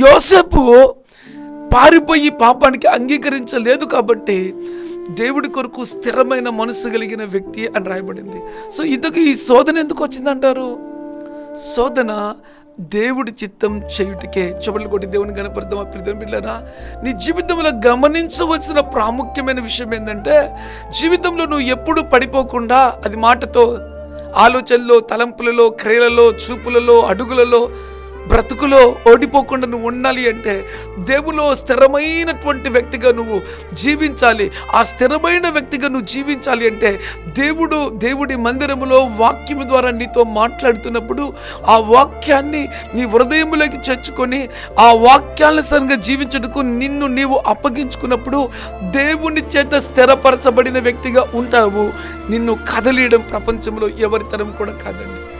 యోసేపు పారిపోయి పాపానికి అంగీకరించలేదు కాబట్టి దేవుడి కొరకు స్థిరమైన మనసు కలిగిన వ్యక్తి అని రాయబడింది. సో ఇందుకు ఈ శోధన ఎందుకు వచ్చిందంటారు? శోధన దేవుడి చిత్తం చేయుటకే. చెవులు కొట్టి దేవుని కనపడదామా ప్రియమిత్రులారా? నీ జీవితంలో గమనించవలసిన ప్రాముఖ్యమైన విషయం ఏంటంటే, జీవితంలో నువ్వు ఎప్పుడు పడిపోకుండా, అది మాటతో, ఆలోచనలో, తలంపులలో, క్రియలలో, చూపులలో, అడుగులలో, బ్రతుకులో ఓడిపోకుండా నువ్వు ఉండాలి అంటే దేవులో స్థిరమైనటువంటి వ్యక్తిగా నువ్వు జీవించాలి. ఆ స్థిరమైన వ్యక్తిగా నువ్వు జీవించాలి అంటే దేవుడి మందిరములో వాక్యము ద్వారా నీతో మాట్లాడుతున్నప్పుడు ఆ వాక్యాన్ని నీ హృదయములోకి చేర్చుకొని ఆ వాక్యానుసారంగా జీవించుటకు నిన్ను నీవు అప్పగించుకున్నప్పుడు దేవుని చేత స్థిరపరచబడిన వ్యక్తిగా ఉంటావు. నిన్ను కదలియడం ప్రపంచంలో ఎవరి తరం కూడా కాదండి.